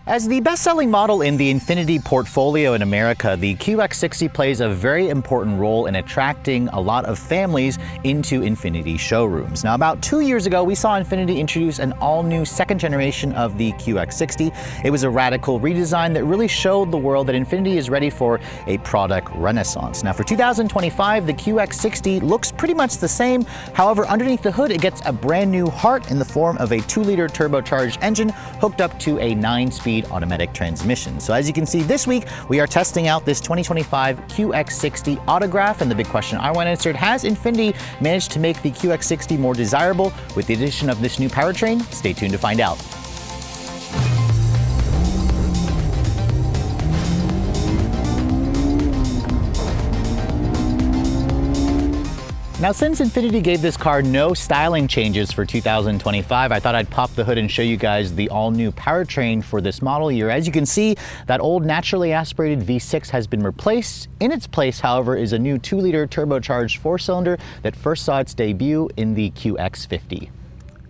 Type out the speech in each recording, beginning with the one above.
As the best-selling model in the Infiniti portfolio in America, the QX60 plays a very important role in attracting a lot of families into Infiniti showrooms. Now, about 2 years ago, we saw Infiniti introduce an all-new second generation of the QX60. It was a radical redesign that really showed the world that Infiniti is ready for a product renaissance. Now, for 2025, the QX60 looks pretty much the same. However, underneath the hood, it gets a brand new heart in the form of a 2-liter turbocharged engine hooked up to a 9-speed automatic transmission. So as you can see this week, we are testing out this 2025 QX60 Autograph, and the big question I want answered: has Infiniti managed to make the QX60 more desirable with the addition of this new powertrain? Stay tuned to find out. Now, since Infiniti gave this car no styling changes for 2025, I thought I'd pop the hood and show you guys the all-new powertrain for this model year. As you can see, that old naturally aspirated V6 has been replaced. In its place, however, is a new 2-liter turbocharged 4-cylinder that first saw its debut in the QX50.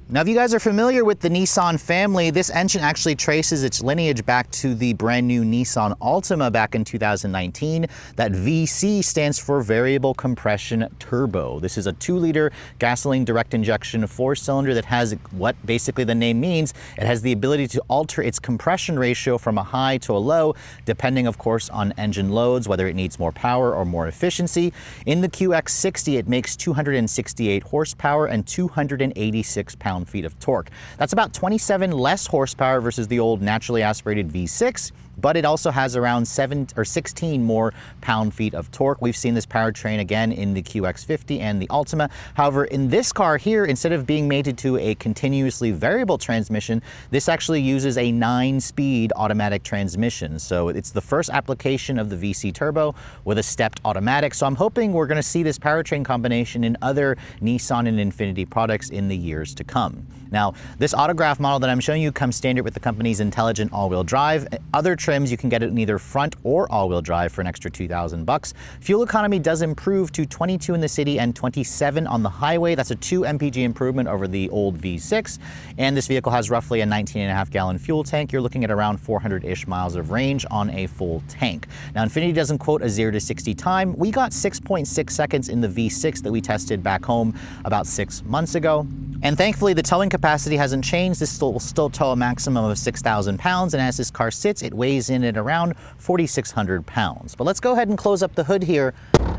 Now, if you guys are familiar with the Nissan family, this engine actually traces its lineage back to the brand new Nissan Altima back in 2019. That VC stands for Variable Compression Turbo. This is a 2-liter gasoline direct injection 4-cylinder that has what basically the name means. It has the ability to alter its compression ratio from a high to a low, depending, of course, on engine loads, whether it needs more power or more efficiency. In the QX60, it makes 268 horsepower and 286 pound-feet of torque. That's about 27 less horsepower versus the old naturally aspirated V6, but it also has around 16 more pound-feet of torque. We've seen this powertrain again in the QX50 and the Altima. However, in this car here, instead of being mated to a continuously variable transmission, this actually uses a 9-speed automatic transmission. So it's the first application of the VC turbo with a stepped automatic. So I'm hoping we're going to see this powertrain combination in other Nissan and Infiniti products in the years to come. Now, this Autograph model that I'm showing you comes standard with the company's intelligent all-wheel drive. Other trims, you can get it in either front or all-wheel drive for an extra $2,000. Fuel economy does improve to 22 in the city and 27 on the highway. That's a 2 mpg improvement over the old V6. And this vehicle has roughly a 19.5-gallon fuel tank. You're looking at around 400-ish miles of range on a full tank. Now, Infiniti doesn't quote a 0 to 60 time. We got 6.6 seconds in the V6 that we tested back home about 6 months ago. And thankfully, the towing capacity hasn't changed. This will still tow a maximum of 6,000 pounds. And as this car sits, it weighs in at around 4,600 pounds. But let's go ahead and close up the hood here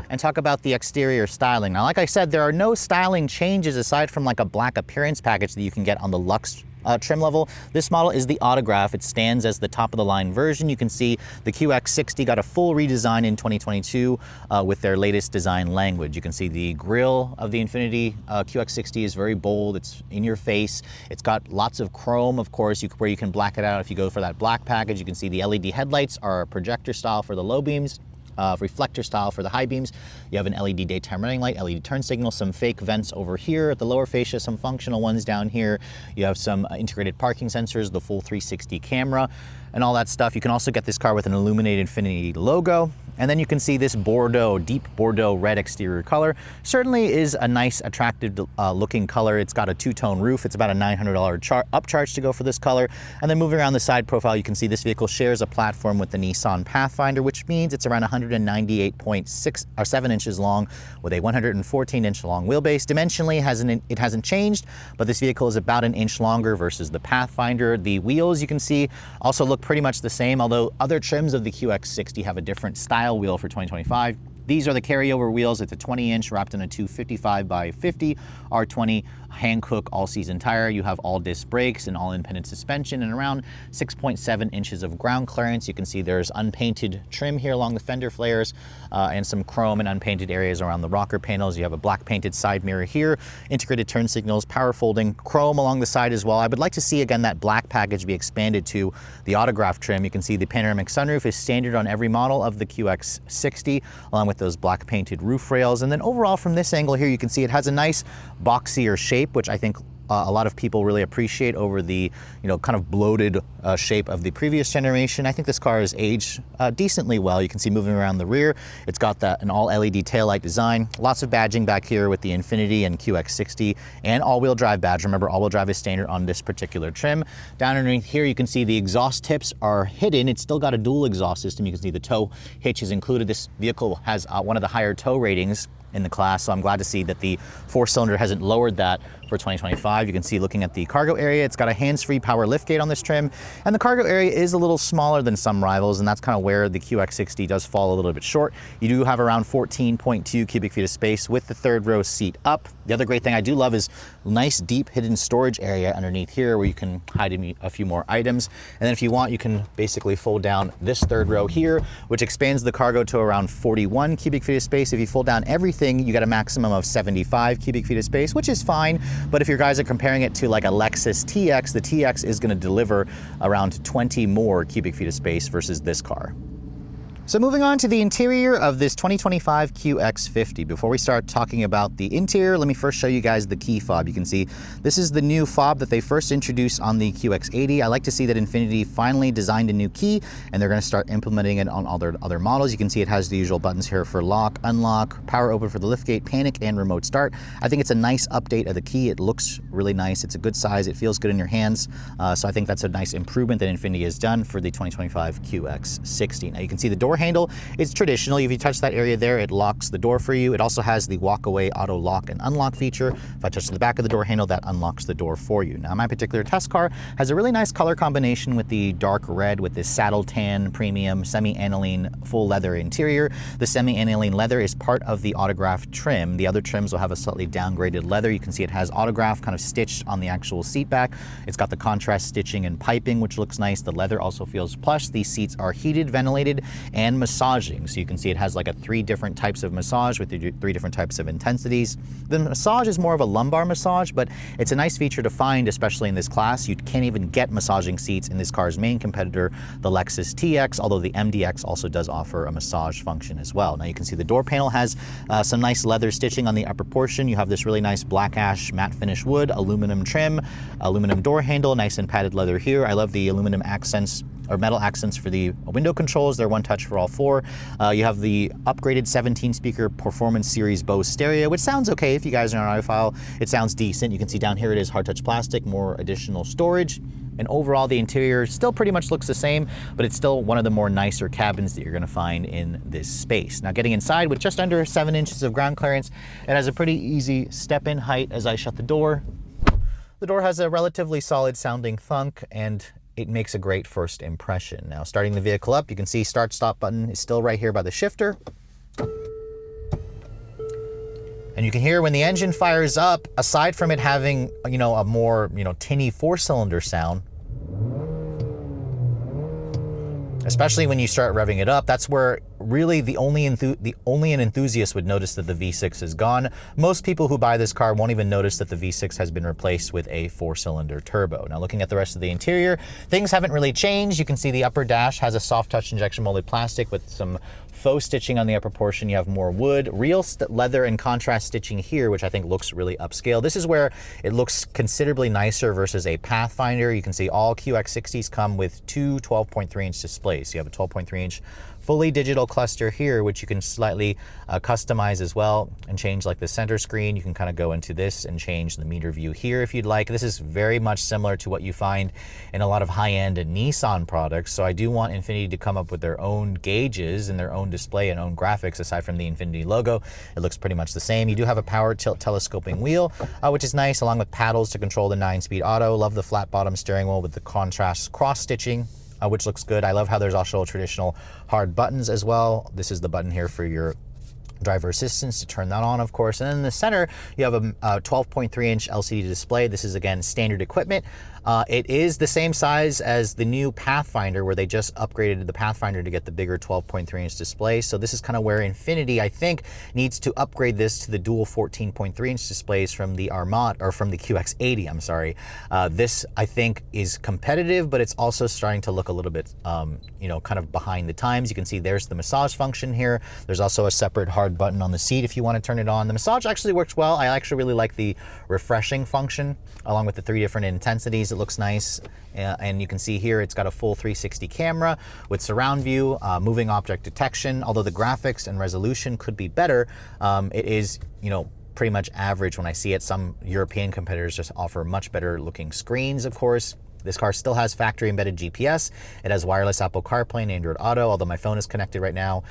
and talk about the exterior styling. Now, like I said, there are no styling changes aside from like a black appearance package that you can get on the Luxe trim level. This model is the Autograph. It stands as the top-of-the-line version. You can see the QX60 got a full redesign in 2022 with their latest design language. You can see the grille of the Infiniti QX60 is very bold. It's in your face. It's got lots of chrome, of course, where you can black it out if you go for that black package. You can see the LED headlights are projector style for the low beams. Reflector style for the high beams. You have an LED daytime running light, LED turn signal, some fake vents over here at the lower fascia, some functional ones down here. You have some integrated parking sensors, the full 360 camera, and all that stuff. You can also get this car with an illuminated Infiniti logo. And then you can see this Bordeaux, deep Bordeaux red exterior color. Certainly is a nice, attractive looking color. It's got a 2-tone roof. It's about a $900 upcharge to go for this color. And then moving around the side profile, you can see this vehicle shares a platform with the Nissan Pathfinder, which means it's around 198.6 or 7 inches long with a 114-inch long wheelbase. Dimensionally, it hasn't changed, but this vehicle is about an inch longer versus the Pathfinder. The wheels, you can see, also look pretty much the same, although other trims of the QX60 have a different style wheel for 2025. These are the carryover wheels. It's a 20-inch wrapped in a 255 by 50 R20 Hankook all-season tire. You have all-disc brakes and all-independent suspension and around 6.7 inches of ground clearance. You can see there's unpainted trim here along the fender flares and some chrome and unpainted areas around the rocker panels. You have a black painted side mirror here, integrated turn signals, power folding, chrome along the side as well. I would like to see, again, that black package be expanded to the Autograph trim. You can see the panoramic sunroof is standard on every model of the QX60, along with those black painted roof rails. And then overall from this angle here, you can see it has a nice boxier shape, which I think a lot of people really appreciate over the, kind of bloated shape of the previous generation. I think this car is aged decently well. You can see moving around the rear, it's got an all LED taillight design. Lots of badging back here with the Infiniti and QX60 and all-wheel drive badge. Remember, all-wheel drive is standard on this particular trim. Down underneath here, you can see the exhaust tips are hidden. It's still got a dual exhaust system. You can see the tow hitch is included. This vehicle has one of the higher tow ratings in the class, so I'm glad to see that the 4-cylinder hasn't lowered that for 2025. You can see looking at the cargo area, it's got a hands-free power liftgate on this trim, and the cargo area is a little smaller than some rivals, and that's kind of where the QX60 does fall a little bit short. You do have around 14.2 cubic feet of space with the third row seat up. The other great thing I do love is nice deep hidden storage area underneath here where you can hide a few more items. And then if you want, you can basically fold down this third row here, which expands the cargo to around 41 cubic feet of space. If you fold down everything, you got a maximum of 75 cubic feet of space, which is fine. But if your guys are comparing it to like a Lexus TX, the TX is going to deliver around 20 more cubic feet of space versus this car. So moving on to the interior of this 2025 QX50. Before we start talking about the interior, let me first show you guys the key fob. You can see this is the new fob that they first introduced on the QX80. I like to see that Infiniti finally designed a new key and they're going to start implementing it on all their other models. You can see it has the usual buttons here for lock, unlock, power open for the liftgate, panic, and remote start. I think it's a nice update of the key. It looks really nice. It's a good size. It feels good in your hands. So I think that's a nice improvement that Infiniti has done for the 2025 QX60. Now you can see the door handle is traditional. If you touch that area there, it locks the door for you. It also has the walk away auto lock and unlock feature. If I touch the back of the door handle, that unlocks the door for you. Now my particular test car has a really nice color combination with the dark red with this saddle tan premium semi-aniline full leather interior. The semi-aniline leather is part of the autograph trim. The other trims will have a slightly downgraded leather. You can see it has autograph kind of stitched on the actual seat back. It's got the contrast stitching and piping, which looks nice. The leather also feels plush. These seats are heated, ventilated, and massaging. So you can see it has like 3 different types of massage with 3 different types of intensities. The massage is more of a lumbar massage, but it's a nice feature to find, especially in this class. You can't even get massaging seats in this car's main competitor, the Lexus TX, although the MDX also does offer a massage function as well. Now you can see the door panel has some nice leather stitching on the upper portion. You have this really nice black ash matte finish wood, aluminum trim, aluminum door handle, nice and padded leather here. I love the aluminum accents or metal accents for the window controls. They're one touch for all 4. You have the upgraded 17-speaker Performance Series Bose stereo, which sounds okay if you guys are an audiophile. It sounds decent. You can see down here it is hard touch plastic, more additional storage. And overall, the interior still pretty much looks the same, but it's still one of the more nicer cabins that you're gonna find in this space. Now getting inside with just under 7 inches of ground clearance, it has a pretty easy step-in height as I shut the door. The door has a relatively solid sounding thunk, and it makes a great first impression. Now starting the vehicle up, you can see start stop button is still right here by the shifter. And you can hear when the engine fires up, aside from it having, a more, tinny 4-cylinder sound, especially when you start revving it up, that's where really the only an enthusiast would notice that the V6 is gone. Most people who buy this car won't even notice that the V6 has been replaced with a 4-cylinder turbo. Now looking at the rest of the interior, things haven't really changed. You can see the upper dash has a soft touch injection molded plastic with some faux stitching on the upper portion. You have more wood, real leather and contrast stitching here, which I think looks really upscale. This is where it looks considerably nicer versus a Pathfinder. You can see all QX60s come with 2 12.3-inch displays. So you have a 12.3-inch fully digital cluster here, which you can slightly customize as well and change like the center screen. You can kind of go into this and change the meter view here if you'd like. This is very much similar to what you find in a lot of high-end Nissan products. So I do want Infiniti to come up with their own gauges and their own display and own graphics aside from the Infiniti logo. It looks pretty much the same. You do have a power tilt telescoping wheel, which is nice, along with paddles to control the 9-speed auto. Love the flat bottom steering wheel with the contrast cross stitching, which looks good. I love how there's also traditional hard buttons as well. This is the button here for your driver assistance to turn that on, of course. And then in the center, you have a 12.3-inch LCD display. This is, again, standard equipment. It is the same size as the new Pathfinder, where they just upgraded the Pathfinder to get the bigger 12.3-inch display. So this is kind of where Infiniti, I think, needs to upgrade this to the dual 14.3-inch displays from the Armada, or from the QX80, I'm sorry. This, I think, is competitive, but it's also starting to look a little bit, you know, kind of behind the times. You can see there's the massage function here. There's also a separate hard button on the seat if you want to turn it on. The massage actually works well. I actually really like the refreshing function, along with the 3 different intensities. It looks nice. And you can see here it's got a full 360 camera with surround view, moving object detection. Although the graphics and resolution could be better, it is, you know, pretty much average when I see it. Some European competitors just offer much better looking screens, of course. This car still has factory embedded GPS. It has wireless Apple CarPlay and Android Auto, although my phone is connected right now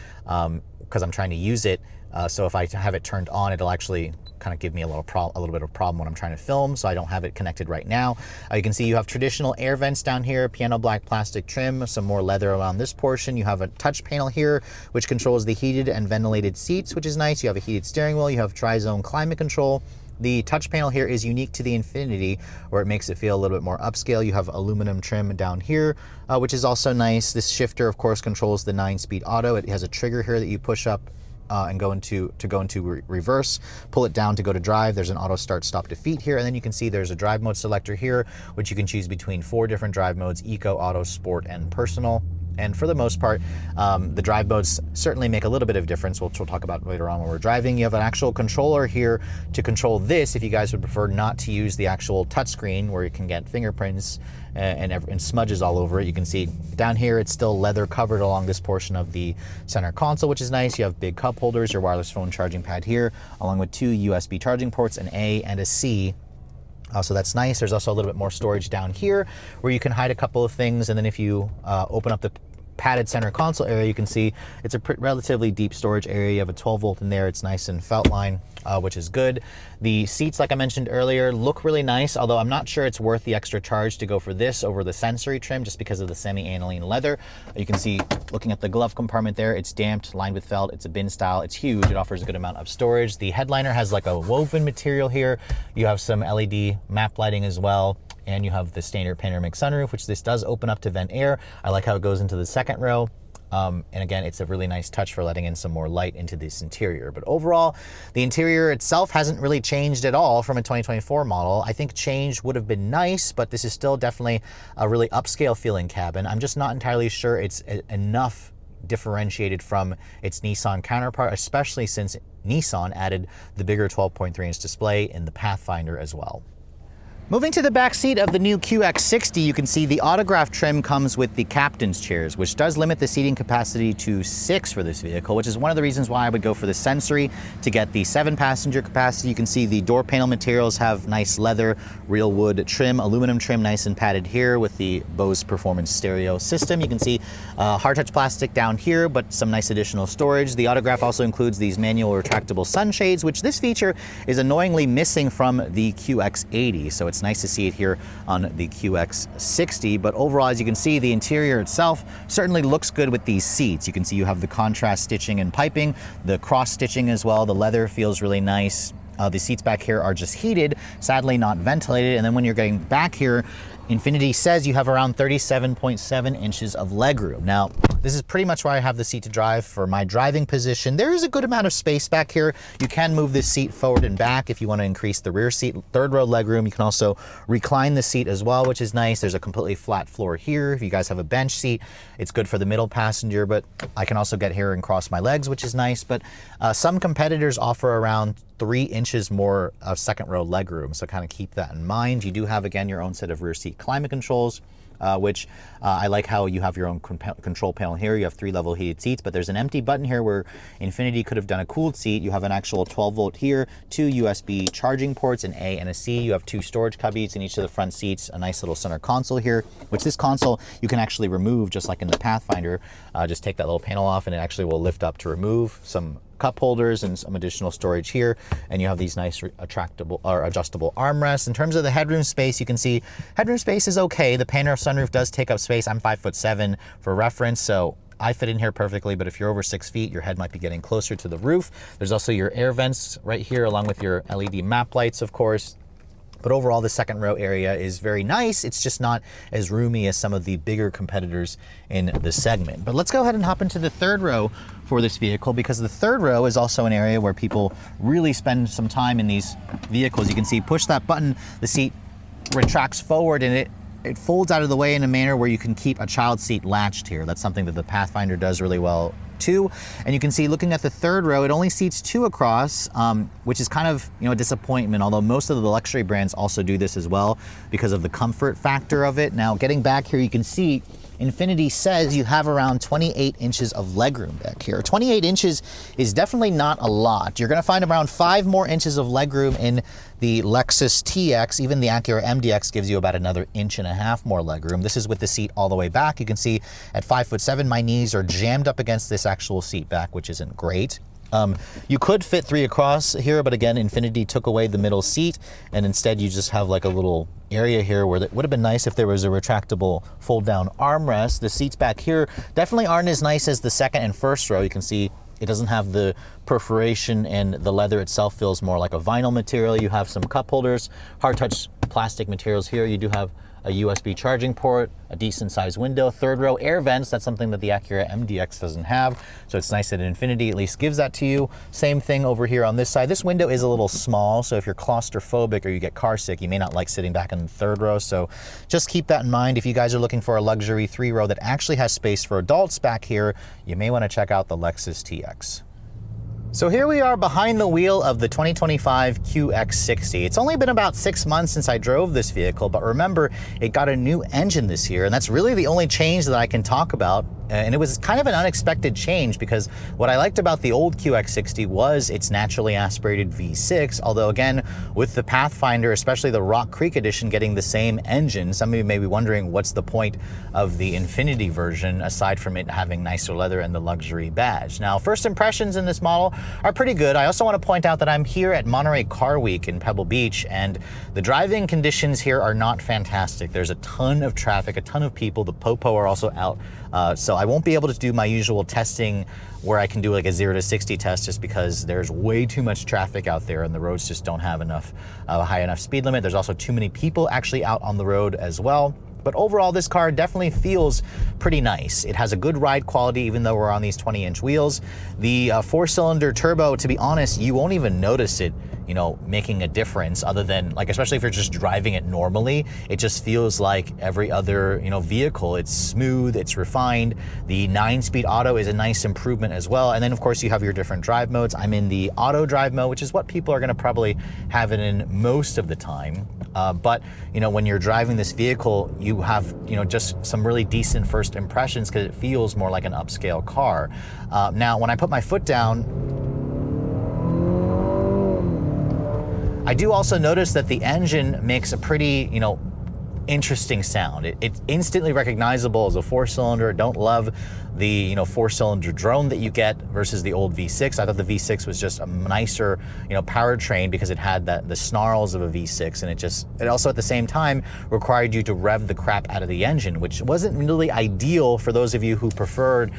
because I'm trying to use it. So if I have it turned on, it'll actually kind of give me a little bit of a problem when I'm trying to film, so I don't have it connected right now. You can see you have traditional air vents down here, piano black plastic trim, some more leather around this portion. You have a touch panel here, which controls the heated and ventilated seats, which is nice. You have a heated steering wheel. You have tri-zone climate control. The touch panel here is unique to the Infiniti, where it makes it feel a little bit more upscale. You have aluminum trim down here, which is also nice. This shifter, of course, controls the 9-speed auto. It has a trigger here that you push up and go into reverse, pull it down to go to drive. There's an auto start stop defeat here, and then you can see there's a drive mode selector here, which you can choose between 4 different drive modes: eco, auto, sport, and personal. And for the most part, the drive modes certainly make a little bit of difference, which we'll talk about later on when we're driving. You have an actual controller here to control this if you guys would prefer not to use the actual touchscreen, where you can get fingerprints and smudges all over it. You can see down here it's still leather covered along this portion of the center console, which is nice. You have big cup holders, your wireless phone charging pad here, along with 2 USB charging ports, an A and a C. So that's nice. There's also a little bit more storage down here where you can hide a couple of things. And then if you open up the padded center console area, you can see it's a relatively deep storage area. You have a 12 volt in there. It's nice and felt line, which is good. The seats, like I mentioned earlier, look really nice, although I'm not sure it's worth the extra charge to go for this over the sensory trim just because of the semi-aniline leather. You can see, looking at the glove compartment there, it's damped, lined with felt. It's a bin style. It's huge. It offers a good amount of storage. The headliner has like a woven material here. You have some LED map lighting as well. And you have the standard panoramic sunroof, which this does open up to vent air. I like how it goes into the second row. And again, it's a really nice touch for letting in some more light into this interior. But overall, the interior itself hasn't really changed at all from a 2024 model. I think change would have been nice, but this is still definitely a really upscale feeling cabin. I'm just not entirely sure it's enough differentiated from its Nissan counterpart, especially since Nissan added the bigger 12.3-inch display in the Pathfinder as well. Moving to the back seat of the new QX60, you can see the autograph trim comes with the captain's chairs, which does limit the seating capacity to 6 for this vehicle, which is one of the reasons why I would go for the Sensory to get the 7-passenger capacity. You can see the door panel materials have nice leather, real wood trim, aluminum trim, nice and padded here with the Bose Performance stereo system. You can see hard touch plastic down here, but some nice additional storage. The autograph also includes these manual retractable sunshades, which this feature is annoyingly missing from the QX80. So it's nice to see it here on the QX60, but overall, as you can see, the interior itself certainly looks good with these seats. You can see you have the contrast stitching and piping, the cross stitching as well. The leather feels really nice. The seats back here are just heated, sadly not ventilated. And then when you're getting back here, Infiniti says you have around 37.7 inches of legroom. Now, this is pretty much where I have the seat to drive for my driving position. There is a good amount of space back here. You can move this seat forward and back if you want to increase the rear seat, 3rd row legroom. You can also recline the seat as well, which is nice. There's a completely flat floor here. If you guys have a bench seat, it's good for the middle passenger, but I can also get here and cross my legs, which is nice. But some competitors offer around 3 inches more of 2nd row legroom, so kind of keep that in mind. You do have, again, your own set of rear seat climate controls, which I like how you have your own control panel here. You have 3 level heated seats, but there's an empty button here where Infiniti could have done a cooled seat. You have an actual 12 volt here, 2 USB charging ports, an A and a C. You have 2 storage cubbies in each of the front seats, a nice little center console here, which this console you can actually remove just like in the Pathfinder. Just take that little panel off and it actually will lift up to remove some cup holders and some additional storage here, and you have these nice retractable or adjustable armrests. In terms of the headroom space, you can see headroom space is okay. The panoramic sunroof does take up space. I'm 5'7" for reference, so I fit in here perfectly, but if you're over 6 feet, your head might be getting closer to the roof. There's also your air vents right here, along with your LED map lights, of course. But overall, the second row area is very nice. It's just not as roomy as some of the bigger competitors in the segment. But let's go ahead and hop into the third row for this vehicle, because the third row is also an area where people really spend some time in these vehicles. You can see, push that button, the seat retracts forward, and it folds out of the way in a manner where you can keep a child seat latched here. That's something that the Pathfinder does really well too. And you can see, looking at the third row, it only seats 2 across, which is kind of, a disappointment, although most of the luxury brands also do this as well because of the comfort factor of it. Now, getting back here, you can see Infiniti says you have around 28 inches of legroom back here. 28 inches is definitely not a lot. You're gonna find around 5 more inches of legroom in the Lexus TX. Even the Acura MDX gives you about another 1.5 inches more legroom. This is with the seat all the way back. You can see at 5'7", my knees are jammed up against this actual seat back, which isn't great. You could fit 3 across here, but again, Infiniti took away the middle seat, and instead you just have like a little area here where it would have been nice if there was a retractable fold-down armrest. The seats back here definitely aren't as nice as the second and first row. You can see it doesn't have the perforation, and the leather itself feels more like a vinyl material. You have some cup holders, hard touch plastic materials here. You do have a USB charging port, a decent sized window, third row air vents. That's something that the Acura MDX doesn't have. So it's nice that Infiniti at least gives that to you. Same thing over here on this side. This window is a little small, so if you're claustrophobic or you get car sick, you may not like sitting back in the third row. So just keep that in mind. If you guys are looking for a luxury 3 row that actually has space for adults back here, you may want to check out the Lexus TX. So here we are behind the wheel of the 2025 QX60. It's only been about 6 months since I drove this vehicle, but remember, it got a new engine this year, and that's really the only change that I can talk about. And it was kind of an unexpected change, because what I liked about the old QX60 was its naturally aspirated V6, although again, with the Pathfinder, especially the Rock Creek edition, getting the same engine, some of you may be wondering what's the point of the Infiniti version aside from it having nicer leather and the luxury badge. Now, first impressions in this model are pretty good. I also want to point out that I'm here at Monterey Car Week in Pebble Beach, and the driving conditions here are not fantastic. There's a ton of traffic, a ton of people. The Popo are also out. So I won't be able to do my usual testing where I can do like a 0 to 60 test, just because there's way too much traffic out there and the roads just don't have enough high enough speed limit. There's also too many people actually out on the road as well. But overall, this car definitely feels pretty nice. It has a good ride quality, even though we're on these 20-inch wheels. The 4-cylinder turbo, to be honest, you won't even notice it, making a difference, other than, like, especially if you're just driving it normally, it just feels like every other, vehicle. It's smooth, it's refined. The 9-speed auto is a nice improvement as well. And then, of course, you have your different drive modes. I'm in the auto drive mode, which is what people are gonna probably have it in most of the time. But, when you're driving this vehicle, you have, just some really decent first impressions, because it feels more like an upscale car. Now, when I put my foot down, I do also notice that the engine makes a pretty, interesting sound. It's instantly recognizable as a 4-cylinder. Don't love the 4-cylinder drone that you get versus the old V6. I thought the V6 was just a nicer powertrain, because it had the snarls of a V6, and it also at the same time required you to rev the crap out of the engine, which wasn't really ideal for those of you who preferred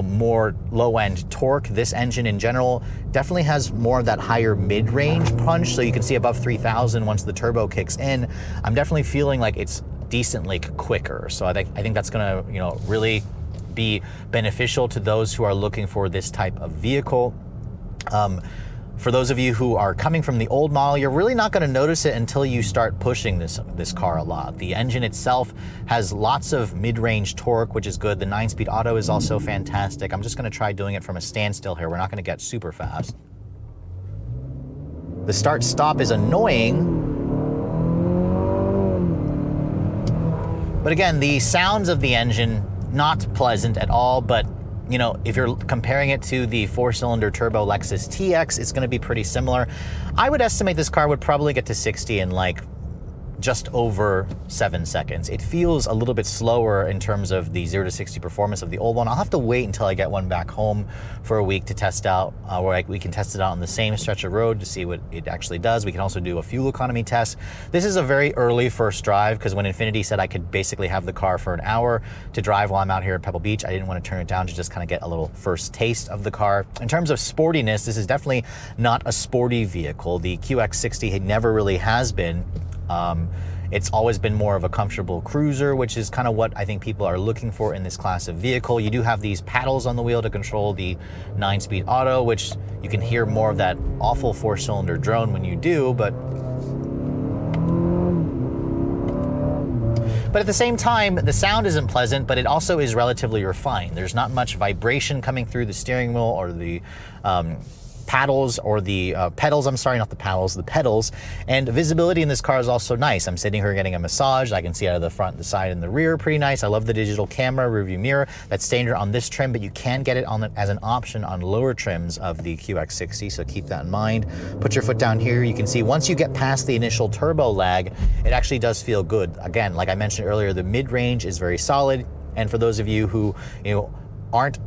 more low-end torque. This engine in general definitely has more of that higher mid-range punch, so you can see above 3,000 once the turbo kicks in. I'm definitely feeling like it's decently quicker, so I think that's gonna really be beneficial to those who are looking for this type of vehicle. For those of you who are coming from the old model, you're really not going to notice it until you start pushing this car a lot. The engine itself has lots of mid-range torque, which is good. The 9-speed auto is also fantastic. I'm just going to try doing it from a standstill here. We're not going to get super fast. The start-stop is annoying, but again, the sounds of the engine, not pleasant at all. But if you're comparing it to the 4-cylinder turbo Lexus TX, it's going to be pretty similar. I would estimate this car would probably get to 60 in like just over 7 seconds. It feels a little bit slower in terms of the 0 to 60 performance of the old one. I'll have to wait until I get one back home for a week to test out, where we can test it out on the same stretch of road to see what it actually does. We can also do a fuel economy test. This is a very early first drive, because when Infiniti said I could basically have the car for an hour to drive while I'm out here at Pebble Beach, I didn't want to turn it down to just kind of get a little first taste of the car. In terms of sportiness, this is definitely not a sporty vehicle. The QX60 never really has been. It's always been more of a comfortable cruiser, which is kind of what I think people are looking for in this class of vehicle. You do have these paddles on the wheel to control the 9-speed auto, which you can hear more of that awful 4-cylinder drone when you do, but at the same time, the sound isn't pleasant, but it also is relatively refined. There's not much vibration coming through the steering wheel or the paddles or the pedals, I'm sorry, not the paddles, the pedals. And visibility in this car is also nice. I'm sitting here getting a massage. I can see out of the front, the side, and the rear, pretty nice. I love the digital camera, rearview mirror. That's standard on this trim, but you can get it on as an option on lower trims of the QX60, so keep that in mind. Put your foot down here. You can see once you get past the initial turbo lag, it actually does feel good. Again, like I mentioned earlier, the mid-range is very solid. And for those of you who, aren't,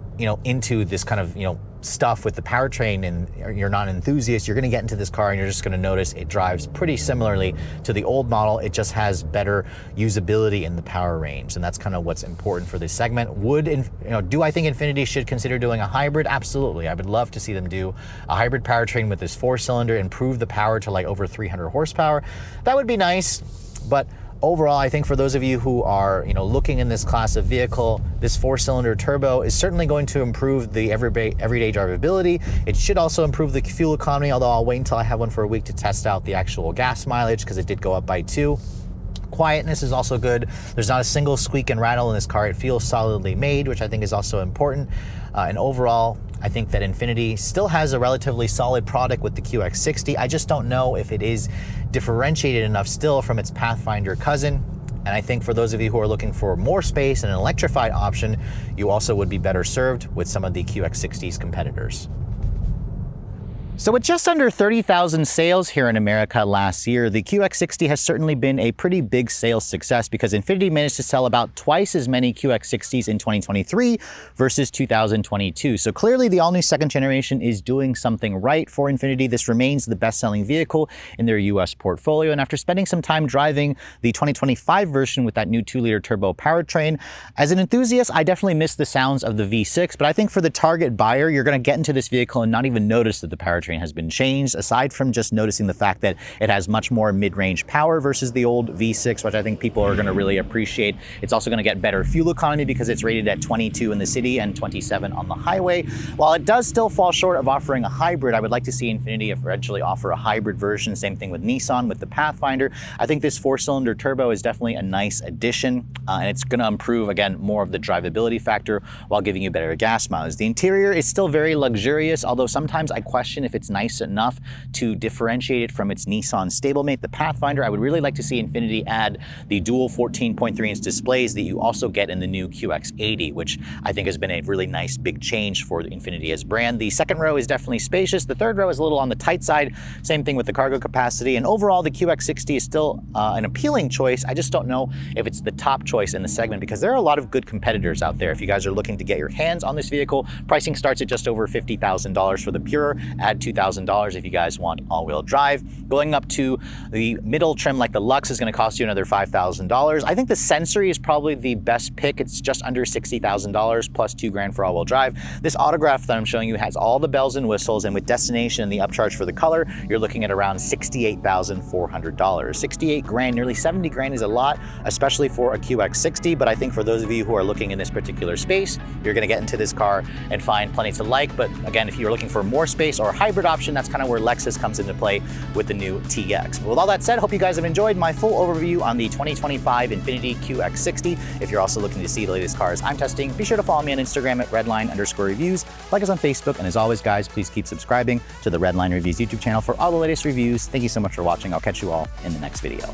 into this kind of, stuff with the powertrain and you're not an enthusiast, you're going to get into this car and you're just going to notice it drives pretty similarly to the old model. It just has better usability in the power range, and that's kind of what's important for this segment. Do I think Infiniti should consider doing a hybrid? Absolutely. I would love to see them do a hybrid powertrain with this 4-cylinder, improve the power to like over 300 horsepower. That would be nice, but overall, I think for those of you who are, looking in this class of vehicle, this 4-cylinder turbo is certainly going to improve the everyday drivability. It should also improve the fuel economy, although I'll wait until I have one for a week to test out the actual gas mileage because it did go up by 2. Quietness is also good. There's not a single squeak and rattle in this car. It feels solidly made, which I think is also important. And overall, I think that Infiniti still has a relatively solid product with the QX60. I just don't know if it is differentiated enough still from its Pathfinder cousin. And I think for those of you who are looking for more space and an electrified option, you also would be better served with some of the QX60's competitors. So with just under 30,000 sales here in America last year, the QX60 has certainly been a pretty big sales success because Infiniti managed to sell about twice as many QX60s in 2023 versus 2022. So clearly the all-new second generation is doing something right for Infiniti. This remains the best-selling vehicle in their US portfolio. And after spending some time driving the 2025 version with that new 2-liter turbo powertrain, as an enthusiast, I definitely miss the sounds of the V6, but I think for the target buyer, you're going to get into this vehicle and not even notice that the powertrain has been changed, aside from just noticing the fact that it has much more mid-range power versus the old V6, which I think people are going to really appreciate. It's also going to get better fuel economy because it's rated at 22 in the city and 27 on the highway. While it does still fall short of offering a hybrid, I would like to see Infiniti eventually offer a hybrid version. Same thing with Nissan with the Pathfinder. I think this 4-cylinder turbo is definitely a nice addition, and it's going to improve, again, more of the drivability factor while giving you better gas mileage. The interior is still very luxurious, although sometimes I question if it's nice enough to differentiate it from its Nissan stablemate, the Pathfinder. I would really like to see Infiniti add the dual 14.3-inch displays that you also get in the new QX80, which I think has been a really nice big change for Infiniti as brand. The second row is definitely spacious. The third row is a little on the tight side. Same thing with the cargo capacity. And overall, the QX60 is still an appealing choice. I just don't know if it's the top choice in the segment because there are a lot of good competitors out there. If you guys are looking to get your hands on this vehicle, pricing starts at just over $50,000 for the Pure. Add $2,000 if you guys want all-wheel drive. Going up to the middle trim like the Lux is going to cost you another $5,000. I think the Sensory is probably the best pick. It's just under $60,000 plus $2,000 for all-wheel drive. This Autograph that I'm showing you has all the bells and whistles, and with Destination and the upcharge for the color, you're looking at around $68,400. $68,000, nearly $70,000 is a lot, especially for a QX60, but I think for those of you who are looking in this particular space, you're going to get into this car and find plenty to like. But again, if you're looking for more space or a hybrid option, that's kind of where Lexus comes into play with the new TX. But with all that said, hope you guys have enjoyed my full overview on the 2025 Infiniti QX60. If you're also looking to see the latest cars I'm testing, be sure to follow me on Instagram at redline_reviews, like us on Facebook, and as always, guys, please keep subscribing to the Redline Reviews YouTube channel for all the latest reviews. Thank you so much for watching. I'll catch you all in the next video.